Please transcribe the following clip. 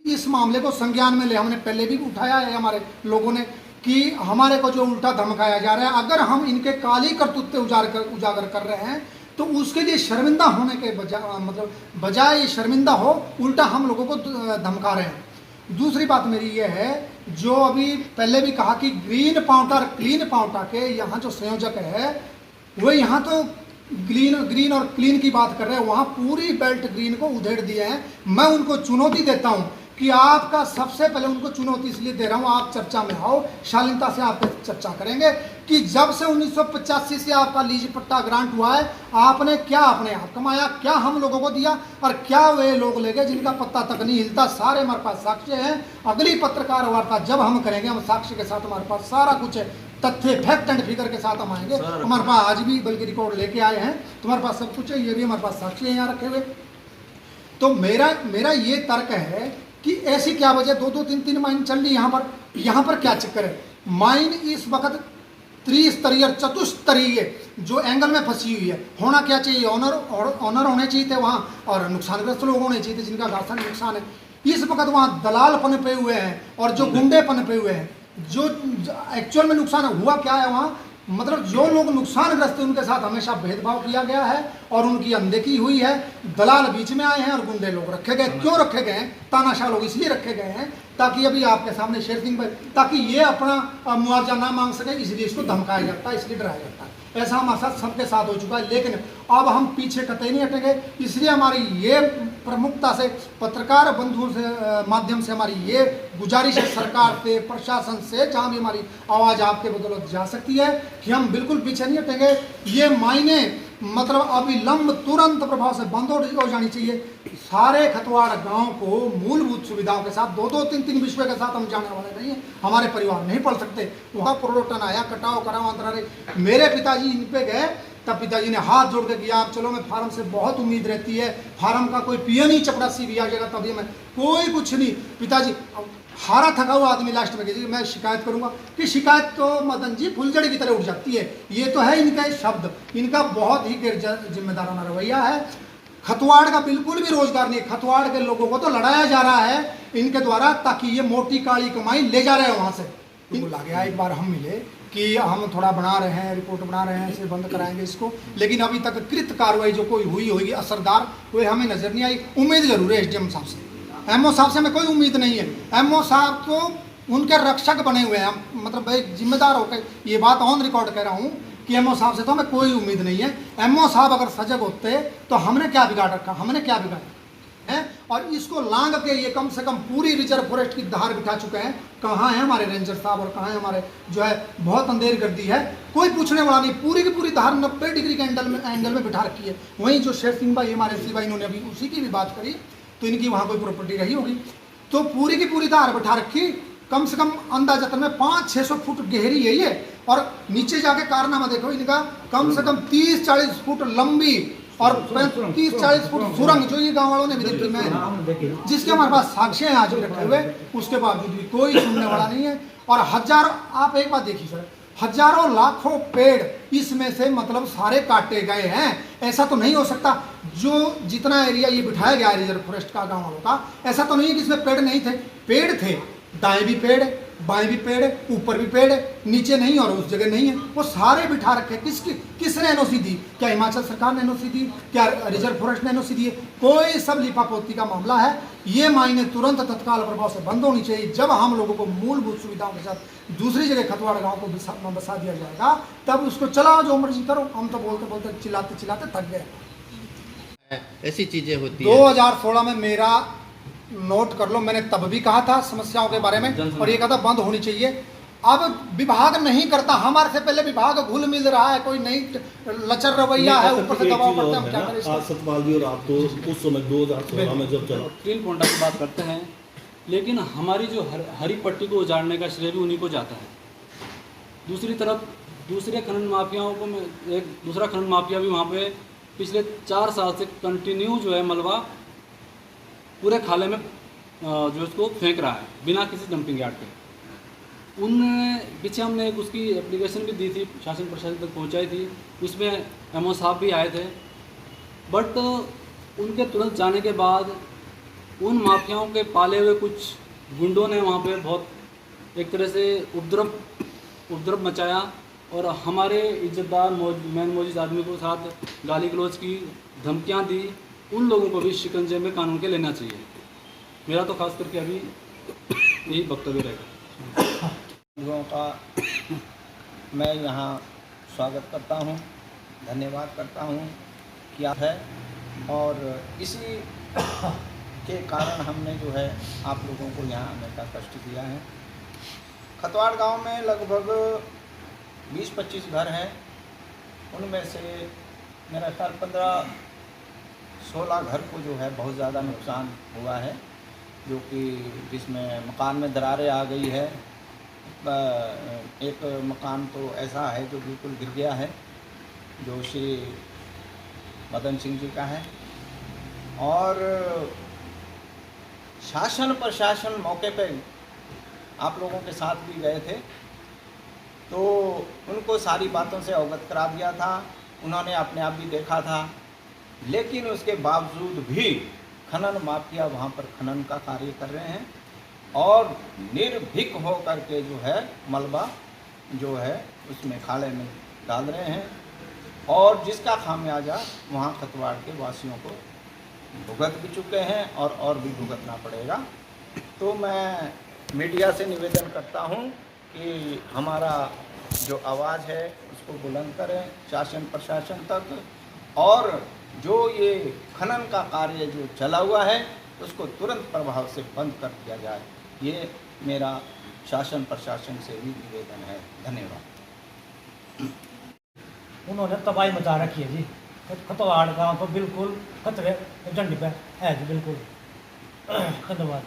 इस मामले को संज्ञान में ले, हमने पहले भी उठाया है हमारे लोगों ने कि हमारे को जो उल्टा धमकाया जा रहा है, अगर हम इनके काली करतूतें उजागर कर रहे हैं तो उसके लिए शर्मिंदा होने के बजाय शर्मिंदा हो, उल्टा हम लोगों को धमका रहे हैं। दूसरी बात मेरी ये है, जो अभी पहले भी कहा कि ग्रीन पाउंटा क्लीन पाउंटा के यहाँ जो संयोजक है वो यहाँ तो ग्रीन और क्लीन की बात कर रहे हैं, वहाँ पूरी बेल्ट ग्रीन को उधेड़ दिए हैं। मैं उनको चुनौती देता हूँ कि आपका सबसे पहले उनको चुनौती इसलिए दे रहा हूँ, आप चर्चा में आओ, शालीनता से आप चर्चा करेंगे कि जब से 1985 से आपका लीज पट्टा ग्रांट हुआ है, आपने क्या अपने आप कमाया, क्या हम लोगों को दिया और क्या वे लोग ले गए जिनका पत्ता तक नहीं हिलता। सारे हमारे पास साक्ष्य हैं। अगली पत्रकार वार्ता जब हम करेंगे, हम साक्ष्य के साथ, हमारे पास सारा कुछ है, तथ्य फैक्ट एंड फिगर के साथ हम आएंगे। हमारे पास आज भी बल्कि रिकॉर्ड लेके आए हैं, तुम्हारे पास सब कुछ है, ये भी हमारे पास साक्ष्य है यहाँ रखे हुए। तो मेरा ये तर्क है कि ऐसी क्या वजह 2-2, 3-3 माइन चल रही यहाँ पर क्या चक्कर है। माइन इस वक्त त्रिस्तरीय और चतुस्तरीय जो एंगल में फंसी हुई है, होना क्या चाहिए, ऑनर होने चाहिए थे वहाँ, और नुकसानग्रस्त लोग होने चाहिए थे जिनका राशन नुकसान है। इस वक्त वहाँ दलाल पनपे हुए हैं और जो गुंडे पनपे हुए हैं। जो एक्चुअल में नुकसान हुआ क्या है वहाँ, मतलब जो लोग नुकसानग्रस्त हैं उनके साथ हमेशा भेदभाव किया गया है और उनकी अनदेखी हुई है। दलाल बीच में आए हैं और गुंडे लोग रखे गए। क्यों रखे गए हैं? तानाशाह लोग इसलिए रखे गए हैं ताकि अभी आपके सामने शेर सिंह भाई, ताकि ये अपना मुआवजा ना मांग सके, इसलिए इसको धमकाया जाता है, इसलिए डराया जाता है। ऐसा हमारे साथ सबके साथ हो चुका है, लेकिन अब हम पीछे कतई नहीं हटेंगे। इसलिए हमारी ये प्रमुखता से पत्रकार बंधुओं से माध्यम से हमारी ये गुजारिश है सरकार से, प्रशासन से, जहाँ भी हमारी आवाज़ आपके बदौलत जा सकती है, कि हम बिल्कुल पीछे नहीं हटेंगे। ये मायने मतलब अविलंब तुरंत प्रभाव से बंद हो जानी चाहिए। सारे खतवाड़ गांव को मूलभूत सुविधाओं के साथ 2-2, 3-3 विषय के साथ हम जाने वाले नहीं हैं। हमारे परिवार नहीं पढ़ सकते। वहाँ प्रोटोटन आया, कटाओ कराओ अंतरारे। मेरे पिताजी इन पे गए तब पिताजी ने हाथ जोड़ के किया, आप चलो, मैं फार्म से बहुत उम्मीद रहती है, फार्म का कोई पियन ही चपरासी भी आ जाएगा तभी मैं, कोई कुछ नहीं। पिताजी हारा थका हुआ आदमी लास्ट में कहती मैं शिकायत करूंगा, कि शिकायत तो मदन जी फुलझड़ी की तरह उठ जाती है। ये तो है इनका शब्द, इनका बहुत ही गैर जिम्मेदाराना रवैया है। खतवाड़ का बिल्कुल भी रोजगार नहीं है। खतवाड़ के लोगों को तो लड़ाया जा रहा है इनके द्वारा, ताकि ये मोटी काली कमाई ले जा रहे हैं वहां से। बोला गया एक बार हम मिले कि हम थोड़ा बना रहे हैं, रिपोर्ट बना रहे हैं, इसे बंद कराएंगे इसको, लेकिन अभी तक कृत कार्रवाई जो कोई हुई होगी असरदार, वो हमें नजर नहीं आई। उम्मीद जरूर है एसडीएम साहब से, एमओ साहब से हमें कोई उम्मीद नहीं है। एमओ साहब तो उनके रक्षक बने हुए हैं, मतलब एक जिम्मेदार होकर ये बात ऑन रिकॉर्ड कह रहा हूँ कि एमओ साहब से तो हमें कोई उम्मीद नहीं है। एमओ साहब अगर सजग होते तो हमने क्या बिगाड़ रखा, हमने क्या बिगाड़ा है। और इसको लांग के ये कम से कम पूरी रिजर्व फॉरेस्ट की धार बिठा चुके हैं। कहाँ है हमारे रेंजर साहब और कहाँ है हमारे जो है, बहुत अंधेरी कर दी है, कोई पूछने वाला नहीं। पूरी की पूरी धार 90 डिग्री के एंगल में बिठा रखी है। वहीं जो शेर सिंह भाई हमारे सिवा, इन्होंने अभी उसी की भी बात करी, तो इनकी वहाँ कोई प्रॉपर्टी रही होगी, तो पूरी की पूरी धार बिठा रखी। कम से कम अंदाजतन में 500-600 फुट गहरी है ये, और नीचे जाके कारनामा देखो इनका, कम से कम 30-40 फुट लंबी और 30-40 फुट सुरंग, जो ये गांव वालों ने भी देखी, मैं जिसके हमारे पास साक्ष्य हैं आज भी रखे हुए, उसके बावजूद भी कोई सुनने वाला नहीं है। और हजारों, आप एक बात देखिए सर, हजारों लाखों पेड़ इसमें से मतलब सारे काटे गए हैं। ऐसा तो नहीं हो सकता, जो जितना एरिया ये बिठाया गया है रिजर्व फॉरेस्ट का गांव वालों का, ऐसा तो नहीं है कि इसमें पेड़ नहीं थे। पेड़ थे, दाएं भी पेड़, बाएं भी पेड़, ऊपर भी पेड़, नीचे नहीं और उस जगह नहीं है, वो सारे बिठा रखे। किसने एनओसी दी? क्या हिमाचल सरकार ने एनओसी दी? क्या रिजर्व फॉरेस्ट ने एनओसी दी है? कोई सब लिपापोती का मामला है। ये मायने तुरंत तत्काल प्रभाव से बंद होनी चाहिए। जब हम लोगों को मूलभूत सुविधाओं के साथ दूसरी जगह खतवाड़ गाँव को बसा दिया जाएगा, तब उसको चलाओ, जो मर्जी करो। हम तो बोलते बोलते चिल्लाते चिल्लाते थक गए। ऐसी चीजें होती है। 2016 में मेरा नोट कर लो, मैंने तब भी कहा था समस्याओं के बारे में, और ये कहा था बंद होनी चाहिए। अब विभाग नहीं करता, हमारे से पहले विभाग घुल मिल रहा है, कोई नई लचर रवैया है, ऊपर से दबाव पड़ता है। हम क्या करें? सतपाल जी और आप तो उस समय 2016 में जब चला ग्रीन पॉइंट की बात करते हैं, लेकिन हमारी जो हरी पट्टी को उजाड़ने का श्रेय भी उन्हीं को जाता है। दूसरी तरफ दूसरे खनन माफियाओं को, एक दूसरा खनन माफिया भी वहाँ पे पिछले 4 साल से कंटिन्यू जो है मलबा पूरे खाले में जो इसको फेंक रहा है बिना किसी डंपिंग यार्ड के। उनने पीछे हमने एक उसकी एप्लीकेशन भी दी थी, शासन प्रशासन तक पहुंचाई थी, उसमें एमओ साहब भी आए थे, बट उनके तुरंत जाने के बाद उन माफियाओं के पाले हुए कुछ गुंडों ने वहाँ पे बहुत एक तरह से उपद्रव मचाया और हमारे इज्जतदार मैन मोजिज आदमी को साथ गाली गलौज की धमकियाँ दी। उन लोगों को भी शिकंजे में कानून के लेना चाहिए। मेरा तो खास करके अभी यही वक्तव्य रहेगा। लोगों का मैं यहाँ स्वागत करता हूँ, धन्यवाद करता हूँ क्या है, और इसी के कारण हमने जो है आप लोगों को यहाँ आने का कष्ट दिया है। खतवाड़ गांव में लगभग 20-25 घर हैं, उनमें से मेरा ख्याल 15-16 घर को जो है बहुत ज़्यादा नुकसान हुआ है, जो कि जिसमें मकान में दरारें आ गई है। एक मकान तो ऐसा है जो बिल्कुल गिर गया है, जो श्री मदन सिंह जी का है। और शासन प्रशासन मौके पे आप लोगों के साथ भी गए थे, तो उनको सारी बातों से अवगत करा दिया था। उन्होंने अपने आप भी देखा था, लेकिन उसके बावजूद भी खनन माफिया वहाँ पर खनन का कार्य कर रहे हैं और निर्भीक हो करके जो है मलबा जो है उसमें खाले में डाल रहे हैं, और जिसका खामियाजा वहाँ खतवाड़ के वासियों को भुगत भी चुके हैं और भी भुगतना पड़ेगा। तो मैं मीडिया से निवेदन करता हूँ कि हमारा जो आवाज़ है उसको बुलंद करें शासन प्रशासन तक, और जो ये खनन का कार्य जो चला हुआ है उसको तुरंत प्रभाव से बंद कर दिया जाए। ये मेरा शासन प्रशासन से भी निवेदन है। धन्यवाद। उन्होंने तबाही मचा रखी है जी। खतवाड़ गाँव तो बिल्कुल खतरे झंडे पे है जी, बिल्कुल। धन्यवाद।